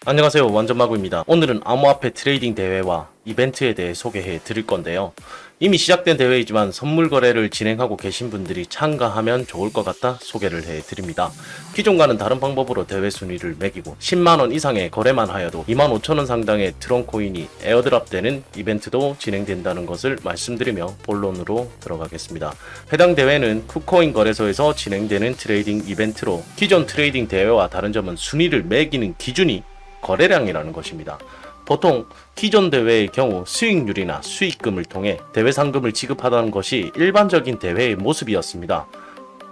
안녕하세요, 완전마구입니다. 오늘은 암호화폐 트레이딩 대회와 이벤트에 대해 소개해 드릴 건데요. 이미 시작된 대회이지만 선물 거래를 진행하고 계신 분들이 참가하면 좋을 것 같아 소개를 해 드립니다. 기존과는 다른 방법으로 대회 순위를 매기고 10만원 이상의 거래만 하여도 25,000원 상당의 트론코인이 에어드랍 되는 이벤트도 진행된다는 것을 말씀드리며 본론으로 들어가겠습니다. 해당 대회는 쿠코인 거래소에서 진행되는 트레이딩 이벤트로 기존 트레이딩 대회와 다른 점은 순위를 매기는 기준이 거래량이라는 것입니다. 보통 기존 대회의 경우 수익률이나 수익금을 통해 대회 상금을 지급하다는 것이 일반적인 대회의 모습이었습니다.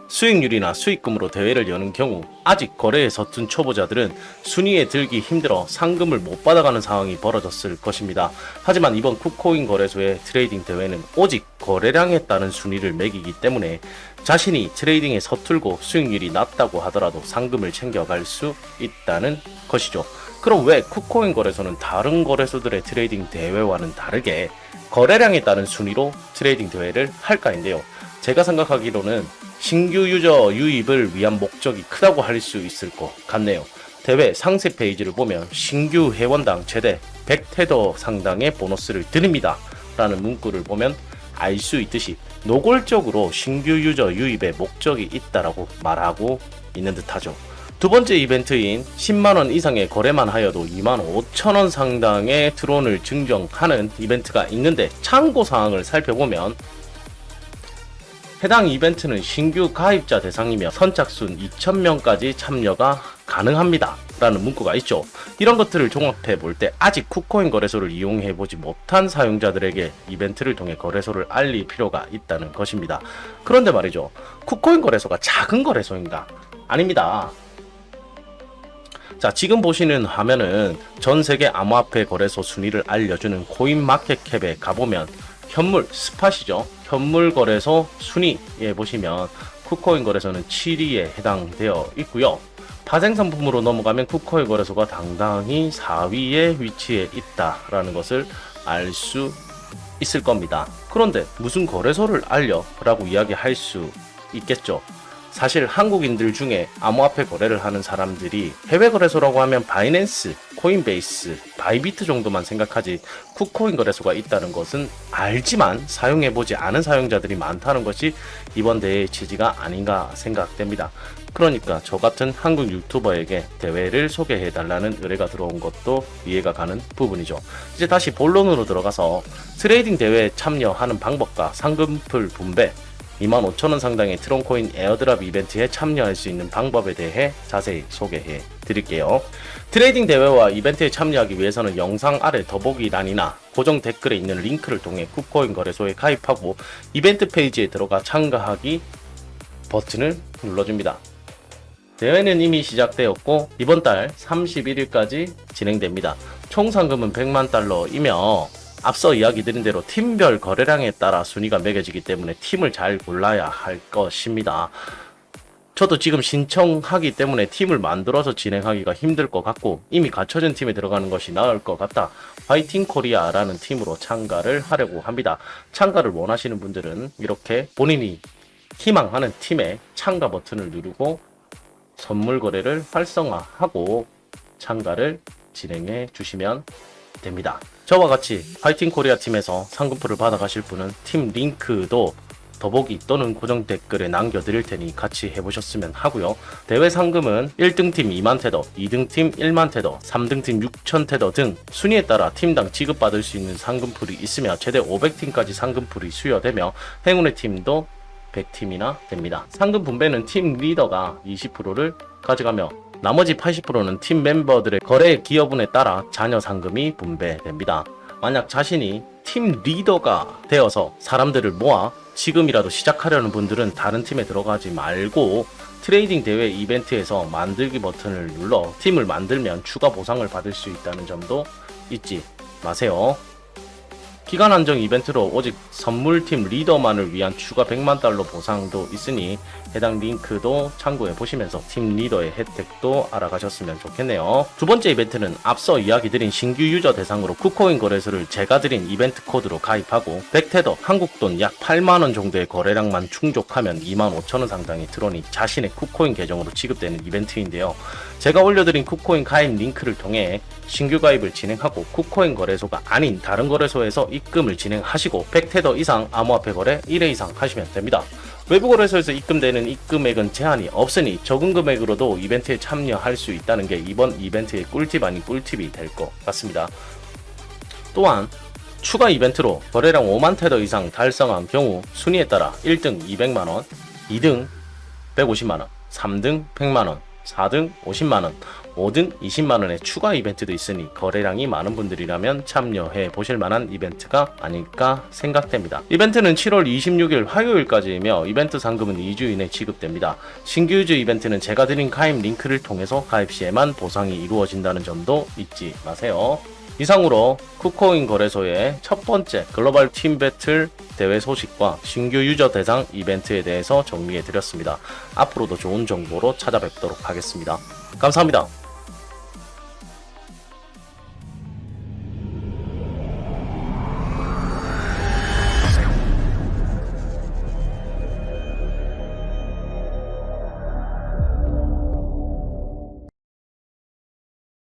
수익률이나 수익금으로 대회를 여는 경우 아직 거래에 서툰 초보자들은 순위에 들기 힘들어 상금을 못 받아가는 상황이 벌어졌을 것입니다. 하지만 이번 쿠코인 거래소의 트레이딩 대회는 오직 거래량에 따른 순위를 매기기 때문에 자신이 트레이딩에 서툴고 수익률이 낮다고 하더라도 상금을 챙겨갈 수 있다는 것이죠. 그럼 왜 쿠코인 거래소는 다른 거래소들의 트레이딩 대회와는 다르게 거래량에 따른 순위로 트레이딩 대회를 할까인데요. 제가 생각하기로는 신규 유저 유입을 위한 목적이 크다고 할 수 있을 것 같네요. 대회 상세 페이지를 보면 신규 회원당 최대 100테더 상당의 보너스를 드립니다 라는 문구를 보면 알 수 있듯이 노골적으로 신규 유저 유입에 목적이 있다라고 말하고 있는 듯하죠. 두 번째 이벤트인 10만원 이상의 거래만 하여도 25,000원 상당의 트론을 증정하는 이벤트가 있는데 참고사항을 살펴보면 해당 이벤트는 신규 가입자 대상이며 선착순 2,000명까지 참여가 가능합니다 라는 문구가 있죠. 이런 것들을 종합해 볼 때 아직 쿠코인 거래소를 이용해 보지 못한 사용자들에게 이벤트를 통해 거래소를 알릴 필요가 있다는 것입니다. 그런데 말이죠, 쿠코인 거래소가 작은 거래소인가? 아닙니다. 자, 지금 보시는 화면은 전 세계 암호화폐 거래소 순위를 알려주는 코인마켓캡에 가보면 현물 스팟이죠. 현물 거래소 순위에 보시면 쿠코인 거래소는 7위에 해당되어 있고요. 파생 상품으로 넘어가면 쿠코인 거래소가 당당히 4위에 위치해 있다라는 것을 알 수 있을 겁니다. 그런데 무슨 거래소를 알려? 라고 이야기할 수 있겠죠. 사실 한국인들 중에 암호화폐 거래를 하는 사람들이 해외 거래소라고 하면 바이낸스, 코인베이스, 바이비트 정도만 생각하지 쿠코인 거래소가 있다는 것은 알지만 사용해보지 않은 사용자들이 많다는 것이 이번 대회의 취지가 아닌가 생각됩니다. 그러니까 저 같은 한국 유튜버에게 대회를 소개해달라는 의뢰가 들어온 것도 이해가 가는 부분이죠. 이제 다시 본론으로 들어가서 트레이딩 대회에 참여하는 방법과 상금풀 분배, 25,000원 상당의 트론코인 에어드랍 이벤트에 참여할 수 있는 방법에 대해 자세히 소개해 드릴게요. 트레이딩 대회와 이벤트에 참여하기 위해서는 영상 아래 더보기란이나 고정 댓글에 있는 링크를 통해 쿠코인 거래소에 가입하고 이벤트 페이지에 들어가 참가하기 버튼을 눌러줍니다. 대회는 이미 시작되었고 이번 달 31일까지 진행됩니다. 총 상금은 100만 달러이며 앞서 이야기 드린 대로 팀별 거래량에 따라 순위가 매겨지기 때문에 팀을 잘 골라야 할 것입니다. 저도 지금 신청하기 때문에 팀을 만들어서 진행하기가 힘들 것 같고 이미 갖춰진 팀에 들어가는 것이 나을 것 같다. 화이팅 코리아라는 팀으로 참가를 하려고 합니다. 참가를 원하시는 분들은 이렇게 본인이 희망하는 팀의 참가 버튼을 누르고 선물 거래를 활성화하고 참가를 진행해 주시면 됩니다. 저와 같이 화이팅 코리아 팀에서 상금풀을 받아가실 분은 팀 링크도 더보기 또는 고정 댓글에 남겨드릴 테니 같이 해보셨으면 하고요. 대회 상금은 1등팀 2만 테더, 2등팀 1만 테더, 3등팀 6천 테더 등 순위에 따라 팀당 지급받을 수 있는 상금풀이 있으며 최대 500팀까지 상금풀이 수여되며 행운의 팀도 100팀이나 됩니다. 상금 분배는 팀 리더가 20%를 가져가며 나머지 80%는 팀 멤버들의 거래 기여분에 따라 잔여 상금이 분배됩니다. 만약 자신이 팀 리더가 되어서 사람들을 모아 지금이라도 시작하려는 분들은 다른 팀에 들어가지 말고 트레이딩 대회 이벤트에서 만들기 버튼을 눌러 팀을 만들면 추가 보상을 받을 수 있다는 점도 잊지 마세요. 기간 한정 이벤트로 오직 선물팀 리더만을 위한 추가 100만 달러 보상도 있으니 해당 링크도 참고해 보시면서 팀 리더의 혜택도 알아가셨으면 좋겠네요. 두 번째 이벤트는 앞서 이야기 드린 신규 유저 대상으로 쿠코인 거래소를 제가 드린 이벤트 코드로 가입하고 백테더 한국돈 약 8만원 정도의 거래량만 충족하면 25,000원 상당의 드론이 자신의 쿠코인 계정으로 지급되는 이벤트인데요. 제가 올려드린 쿠코인 가입 링크를 통해 신규 가입을 진행하고 쿠코인 거래소가 아닌 다른 거래소에서 입금을 진행하시고 백테더 이상 암호화폐 거래 1회 이상 하시면 됩니다. 외부 거래소에서 입금되는 입금액은 제한이 없으니 적은 금액으로도 이벤트에 참여할 수 있다는 게 이번 이벤트의 꿀팁 아닌 꿀팁이 될 것 같습니다. 또한 추가 이벤트로 거래량 5만 테더 이상 달성한 경우 순위에 따라 1등 200만원, 2등 150만원, 3등 100만원, 4등 50만원, 5등 20만원의 추가 이벤트도 있으니 거래량이 많은 분들이라면 참여해 보실 만한 이벤트가 아닐까 생각됩니다. 이벤트는 7월 26일 화요일까지이며 이벤트 상금은 2주 이내 지급됩니다. 신규 유저 이벤트는 제가 드린 가입 링크를 통해서 가입 시에만 보상이 이루어진다는 점도 잊지 마세요. 이상으로 쿠코인 거래소의 첫 번째 글로벌 팀 배틀 대회 소식과 신규 유저 대상 이벤트에 대해서 정리해 드렸습니다. 앞으로도 좋은 정보로 찾아뵙도록 하겠습니다. 감사합니다.